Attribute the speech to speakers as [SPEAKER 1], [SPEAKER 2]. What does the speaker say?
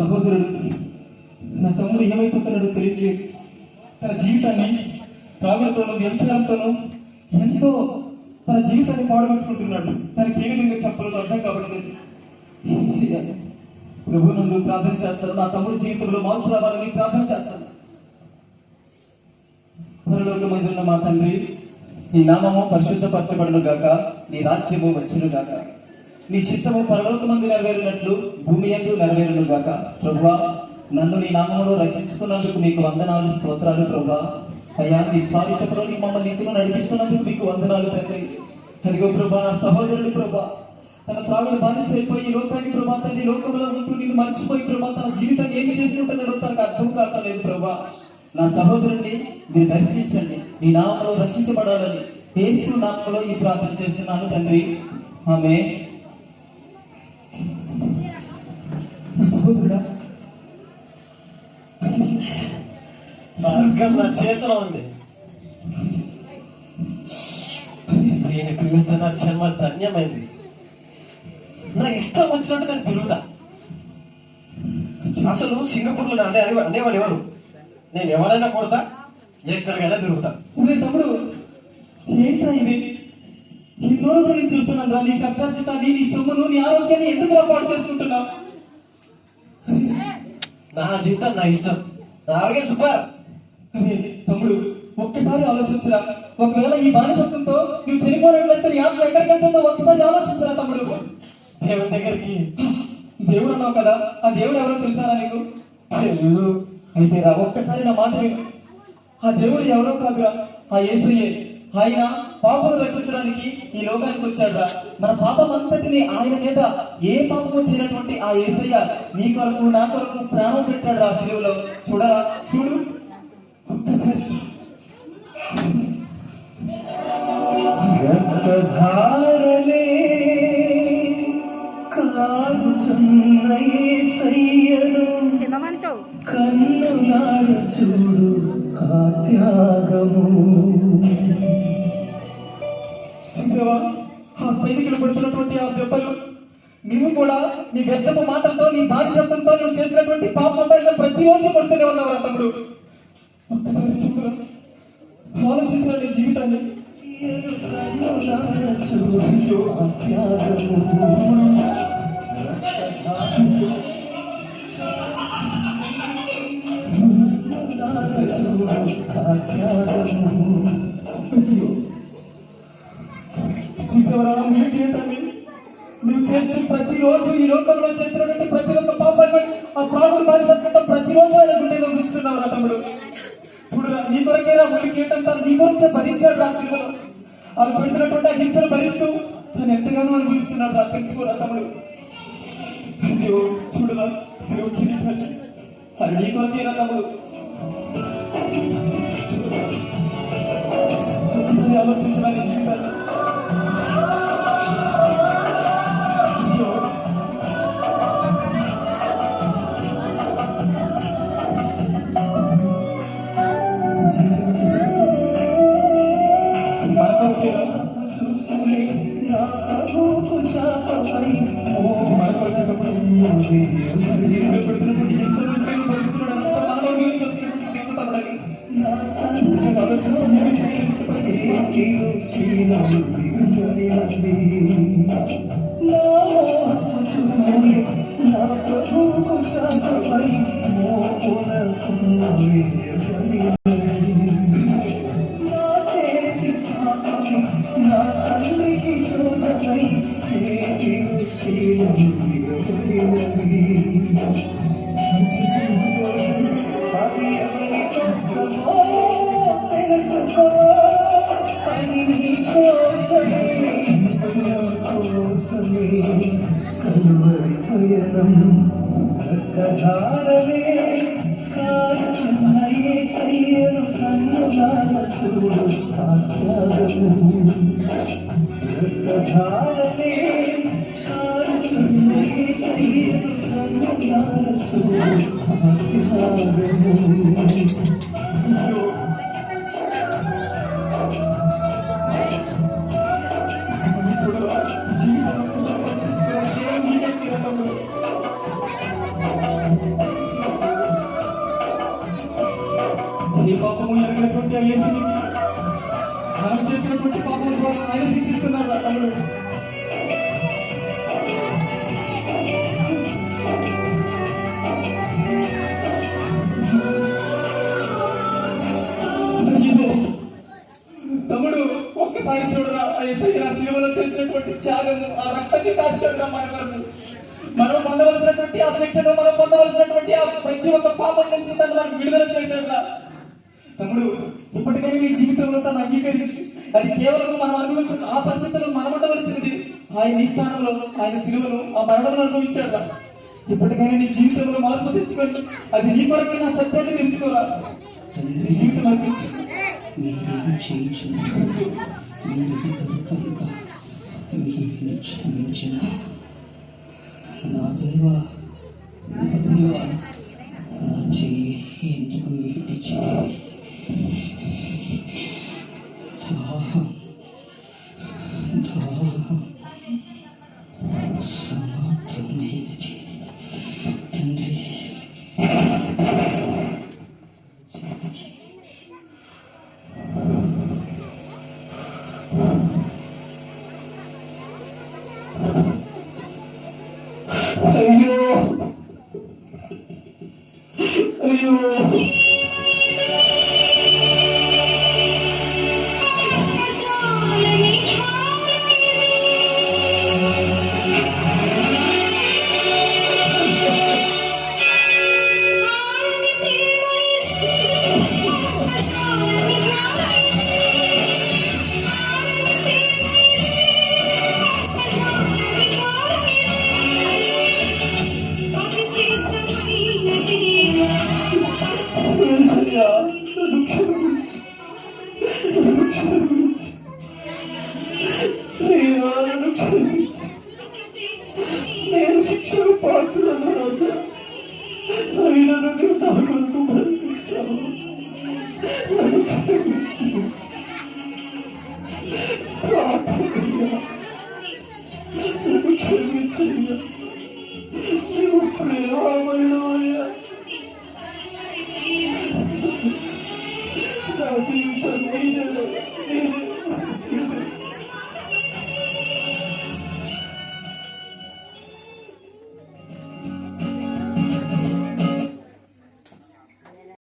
[SPEAKER 1] సహోదరుడు నా తమ్ముడు ఏమైపోతున్నాడో తెలియట్లేదు. తన జీవితాన్ని త్రాగుడుతోనూ వ్యభిచారంతోనూ ఎంతో తన జీవితాన్ని పాడుపట్టుకుంటున్నాడు. తనకి ఏ విధంగా చెప్పాలో అర్థం కావట్లేదు. ఏం చేయాలి? ప్రభు నందు ప్రార్థన చేస్తాను. నా తమ్ముడు జీవితంలో మార్పు రావాలని ప్రార్థన చేస్తాను. పరలోకమందున్న మా తండ్రి, నీ నామము పరిశుద్ధపరచబడును గాక, నీ రాజ్యము వచ్చును గాక, నీ చిత్తము పరలోకమందు నెరవేరినట్లు భూమి యందు నెరవేరును గాక. ప్రభువా, నన్ను నీ నామములో రక్షించుకున్నందుకు మీకు వందనాలు, స్తోత్రాలు. ప్రభువా అయ్యా, నీ స్వారీకతలో నీ మమ్మల్ని ఇంటిలో నడిపిస్తున్నందుకు మీకు వందనాలు తండ్రి. అదిగో ప్రభా, నా సహోదరుడు ప్రభా తన త్రాగుడు బానిసైపోయి లోకాన్ని ప్రభా తండ్రి లోకంలో ఉంటూ నిన్ను మర్చిపోయి ప్రభా తన జీవితాన్ని ఏమి చేసుకుంటున్నాడో తనకు అర్థం కావట్లేదు. ప్రభా, నా సహోదరుడిని మీరు దర్శించండి, నీ నామములో రక్షించబడాలని యేసు నామములో ఈ ప్రార్థన చేస్తున్నాను తండ్రి. ఆమేన్. సహోదరుడా,
[SPEAKER 2] మార్గం నా చేతిలో ఉంది. నేను పిలుస్తున్న జన్మ ధన్యమైంది. నా ఇష్టం వచ్చినట్టు నేను తిరుగుతా. అసలు సింగపూర్లో అనేవాడు ఎవరు? నేను ఎవరైనా కొడతా, ఎక్కడికైనా తిరుగుతా.
[SPEAKER 1] తమ్ముడు, ఏంట్రా ఇది? ఎన్నో రోజుల నుంచి చూస్తున్నాను రా, నీ కష్టార్జితాన్ని, నీ సొమ్మును, నీ ఆరోగ్యాన్ని ఎందుకు పాడు చేసుకుంటున్నావు?
[SPEAKER 2] నా జీవితం నా ఇష్టం, నా ఆరోగ్యం సూపర్.
[SPEAKER 1] తమ్ముడు, ఒక్కసారి ఆలోచించరా. ఒకవేళ ఈ బానిసత్వంతో నువ్వు చనిపోయినట్లయితే నీ ఆత్మ ఎక్కడికి వెళ్తుందో ఒక్కసారి ఆలోచించరా తమ్ముడు.
[SPEAKER 2] దేవుడి దగ్గరికి.
[SPEAKER 1] దేవుడు అన్నావు కదా, ఆ దేవుడు ఎవరో తెలుసారా నీకు? అయితే రా, ఒక్కసారి నా మాట విను. ఆ దేవుడు ఎవరో కాదురా, ఆ యేసయ్యే. ఆయన పాపను రక్షించడానికి ఈ లోకానికి వచ్చాడురా. మన పాపం అంతటిని ఆయన మీద ఏ పాపము చేయనటువంటి ఆ యేసయ్య నీ కొరకు నా కొరకు ప్రాణం పెట్టాడు రా సిలువలో. చూడరా, చూడు, ఒక్కసారి చూడు.
[SPEAKER 3] కన్నులాడు చూడు ఆ త్యాగము.
[SPEAKER 1] చూసావా ఆ సైనికులు పడుతున్నటువంటి ఆ దెబ్బలు? నువ్వు కూడా నీ వ్యర్థపు మాటలతో, నీ బాధ్యతలతో నువ్వు చేసినటువంటి పాపంతో ప్రతిరోజు పడుతూనే ఉన్నావు తమ్ముడు. ఒక్కసారి చూసురా, ఆలోచించిన నీ జీవితాన్ని. చూసేవరా ఏంటండి? నువ్వు చేసిన ప్రతిరోజు ఈ లోకంలో చేసినటువంటి ప్రతి ఒక్క పాపాన్ని ఆ త్రాగుడు బానిసత్వంతో ప్రతిరోజు ఆయన గుండెలో చూస్తున్నావురా తమ్ముడు. చూడరా, నీ కొరకేరా ములికేటంతా నీ గురించే భరించాడు రా సిలువలో. వాళ్ళు పెడుతున్నటువంటి ఆ హింసను భరిస్తూ తను ఎంతగానో అనుభవిస్తున్నాడు రా. తెలుసుకోరా తమ్ముడు. అయ్యో చూడరా, సిలువ కిరీటాన్ని అది నీ కొరకేరా తమ్ముడు. ఒకసారి ఆలోచించరా నీ జీవితాన్ని. యేసుని మనం చేసినటువంటి పాపం ద్వారా ఆయన శిక్షిస్తున్నారు రా తమ్ముడు. అయ్యో, తమ్ముడు ఒక్కసారి చూడరా ఆ యేసయ్య సిలువలో చేసినటువంటి త్యాగము, ఆ రక్తాన్ని కార్చాడురా మన కొరకు. మనం పొందవలసినటువంటి ఆ శిక్షను, మనం పొందవలసినటువంటి ఆ ప్రతి ఒక్క పాపం నుంచి తను మనకు విడుదల చేశాడురా తమ్ముడు. ఇప్పటికైనా మీ జీవితంలో తను అంగీకరించి అది కేవలం మనం అనుభవించిన ఆ పరిస్థితుల్లో మనం ఉండవలసినది ఆయన ఈ స్థానంలో ఆయన సిలువను ఆ మరణం అనుభవించాడురా. ఇప్పటికైనా నీ జీవితంలో మార్పు తెచ్చుకొని అది నీ కొరకైనా సత్యాన్ని తెలుసుకోరా. నీ జీవితం అర్పించు.
[SPEAKER 3] నా దేవా, నా దేవా, నా చెయ్యి ఎందుకు విడిచితివి? దాహం, దాహం సమాప్తమైనది తండ్రి.
[SPEAKER 1] అయ్యో అయ్యో యేసయ్యా, నన్ను క్షమించు, నన్ను క్షమించు. అయ్యా, నన్ను క్షమించు. నేను శిక్షకు పాత్రను రాజా, అయినా నువ్వు నా కొరకు మరణించావు. నన్ను క్షమించు. పాపమయ్యా, నన్ను క్షమించయ్యా. నువ్వు ప్రేమమయుడవయ్యా. నా జీవితం